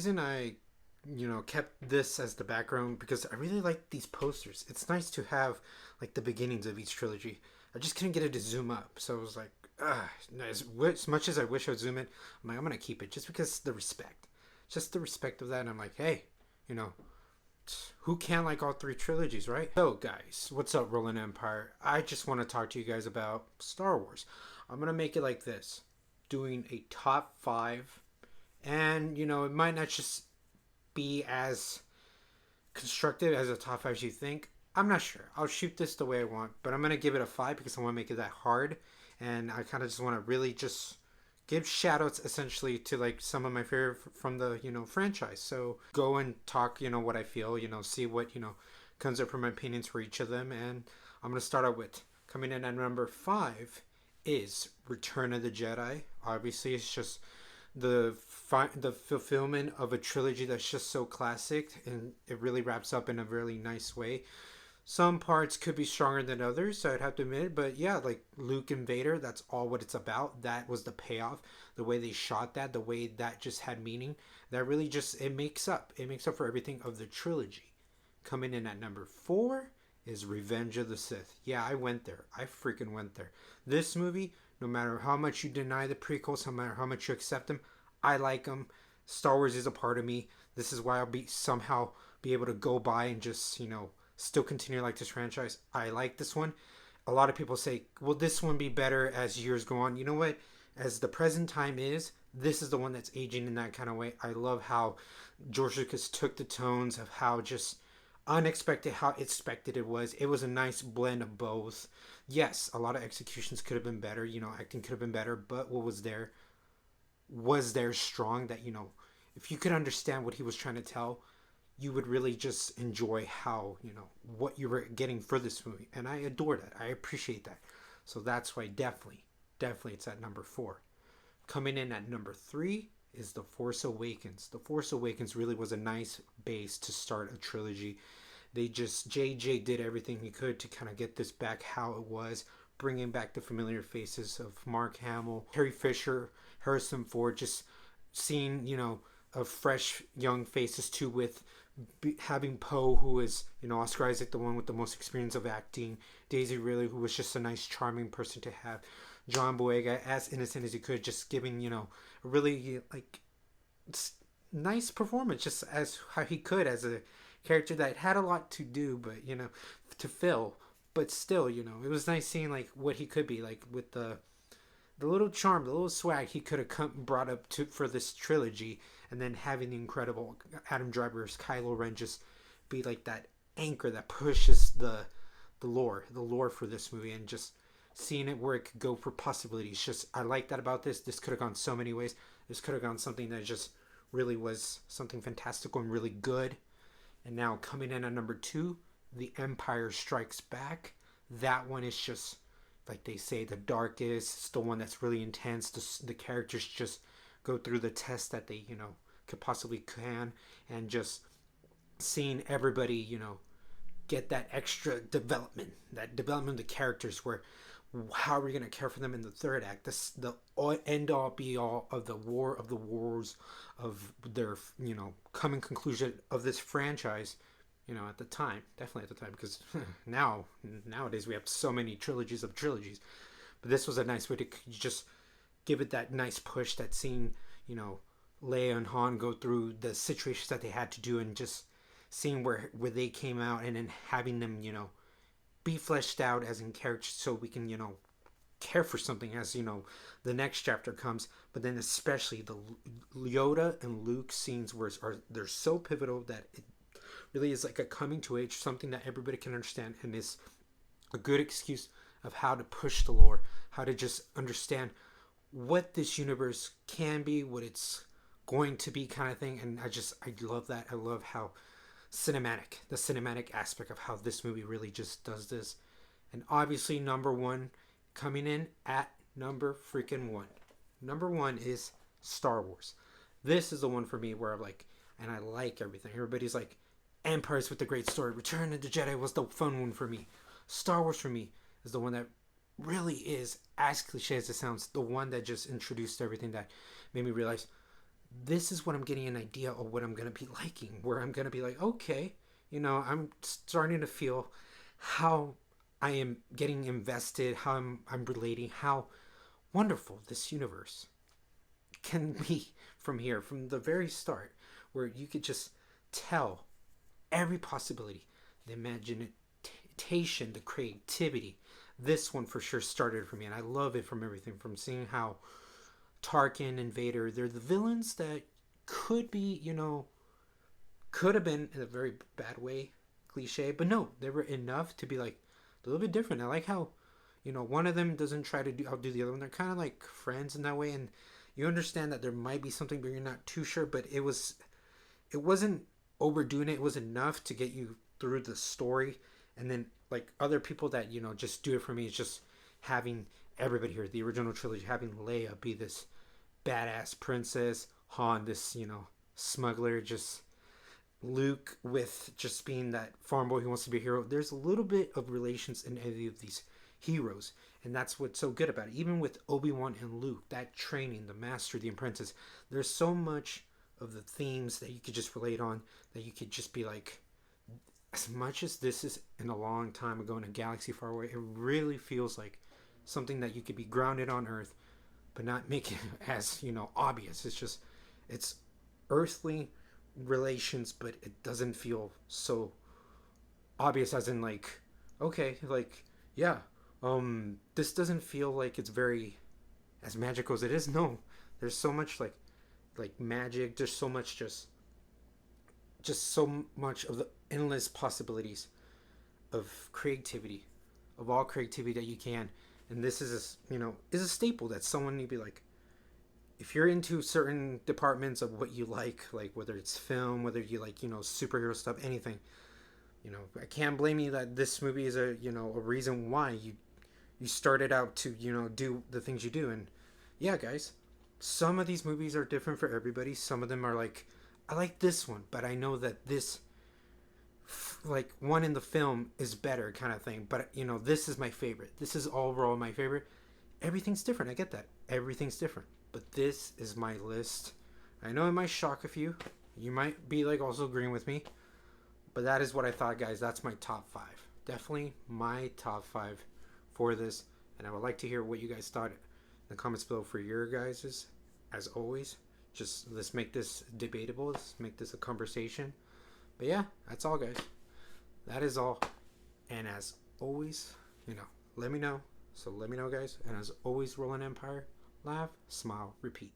The reason I, kept this as the background because I really like these posters. It's nice to have like the beginnings of each trilogy. I just couldn't get it to zoom up, so I was like, as much as I wish I would zoom in, I'm like, I'm gonna keep it just because the respect, just the respect of that. And I'm like, hey, you know, who can like all three trilogies, right? So, guys, what's up, Roland Empire? I just want to talk to you guys about Star Wars. I'm gonna make it like this, doing a top five, and it might not just be as constructive as a top five as you think. I'm not sure. I'll shoot this the way I want, but I'm gonna give it a five because I want to make it that hard, and I kind of just want to really just give shoutouts essentially to like some of my favorite from the franchise. So go and talk, what I feel, see what comes up from my opinions for each of them, and I'm gonna start out with coming in at number five is Return of the Jedi. Obviously, it's just the fulfillment of a trilogy that's just so classic, and it really wraps up in a really nice way. Some parts could be stronger than others, so I'd have to admit, but yeah, like Luke and Vader, that's all what it's about. That was the payoff. The way they shot that, the way that just had meaning, that really just it makes up for everything of the trilogy. Coming in at number four is Revenge of the Sith. Yeah, I went there. I freaking went there. This movie, no matter how much you deny the prequels, no matter how much you accept them, I like them. Star Wars is a part of me. This is why I'll be somehow be able to go by and just still continue to like this franchise. I like this one. A lot of people say, will this one be better as years go on? You know what? As the present time is, this is the one that's aging in that kind of way. I love how George Lucas took the tones of how just unexpected, how expected it was. It was a nice blend of both. Yes, a lot of executions could have been better. Acting could have been better, but what was there strong that if you could understand what he was trying to tell, you would really just enjoy how what you were getting for this movie, and I adore that. I appreciate that. So that's why definitely it's at number four. Coming in at number three is The Force Awakens. The Force Awakens really was a nice base to start a trilogy. JJ did everything he could to kind of get this back how it was, bringing back the familiar faces of Mark Hamill, Carrie Fisher, Harrison Ford, just seeing of fresh young faces too, with having Poe, who is Oscar Isaac, the one with the most experience of acting, Daisy Ridley, who was just a nice charming person to have, John Boyega as innocent as he could, just giving a really like nice performance, just as how he could as a character that had a lot to do, but to fill, but still it was nice seeing like what he could be like with the little charm, the little swag he could have brought up to for this trilogy, and then having the incredible Adam Driver's Kylo Ren just be like that anchor that pushes the lore for this movie, and just seeing it where it could go for possibilities. Just I like that about this. This could have gone so many ways. This could have gone something that just really was something fantastical and really good. And now coming in at number two, The Empire Strikes Back. That one is just like they say the darkest. It's the one that's really intense. The characters just go through the test that they could possibly can, and just seeing everybody get that extra development, that development of the characters, where how are we going to care for them in the third act? This the end all be all of the war of the wars of their coming conclusion of this franchise. At the time, definitely at the time, because nowadays we have so many trilogies of trilogies. But this was a nice way to just give it that nice push, that seeing Leia and Han go through the situations that they had to do, and just seeing where they came out, and then having them be fleshed out as in characters, so we can care for something as the next chapter comes. But then especially the Yoda and Luke scenes they're so pivotal that it really is like a coming to age, something that everybody can understand, and is a good excuse of how to push the lore, how to just understand what this universe can be, what it's going to be, kind of thing. And I love that. I love how the cinematic aspect of how this movie really just does this. And obviously number one, coming in at number freaking one. Number one is Star Wars. This is the one for me where I'm like, and I like everything. Everybody's like, Empire's with the great story. Return of the Jedi was the fun one for me. Star Wars for me is the one that really is, as cliche as it sounds, the one that just introduced everything that made me realize this is what I'm getting an idea of what I'm going to be liking, where I'm going to be like, okay, I'm starting to feel how I am getting invested, how I'm relating, how wonderful this universe can be from here, from the very start, where you could just tell every possibility, the imagination, the creativity. This one for sure started for me, and I love it from everything from seeing how Tarkin and Vader, they're the villains that could be, could have been in a very bad way, cliche, but no, they were enough to be like a little bit different. I like how, one of them doesn't try to outdo the other one. They're kind of like friends in that way, and you understand that there might be something, but you're not too sure. But it wasn't overdoing it. It was enough to get you through the story, and then like other people that just do it for me is just having everybody here, the original trilogy, having Leia be this badass princess, Han this smuggler, just Luke with just being that farm boy who wants to be a hero. There's a little bit of relations in any of these heroes, and that's what's so good about it. Even with Obi-Wan and Luke, that training, the master, the apprentice, there's so much of the themes that you could just relate on, that you could just be like, as much as this is in a long time ago in a galaxy far away, it really feels like something that you could be grounded on Earth, but not make it as obvious. It's earthly relations, but it doesn't feel so obvious. As in, like, okay, like, yeah, this doesn't feel like it's very as magical as it is. No, there's so much like magic. There's so much just so much of the endless possibilities of creativity, of all creativity that you can. And this is a staple that someone you'd be like, if you're into certain departments of what you like whether it's film, whether you like superhero stuff, anything, I can't blame you that this movie is a reason why you started out to do the things you do. And yeah, guys, some of these movies are different for everybody. Some of them are like, I like this one, but I know that this like one in the film is better kind of thing, but this is my favorite, this is overall my favorite. Everything's different, I get that, everything's different, but this is my list. I know it might shock a few, you might be like also agreeing with me, but that is what I thought, guys. That's my top 5, definitely my top 5 for this. And I would like to hear what you guys thought in the comments below for your guys's. As always, just let's make this debatable, let's make this a conversation. But yeah, that's all, guys. That is all. And as always, let me know. So let me know, guys. And as always, Roland Empire, laugh, smile, repeat.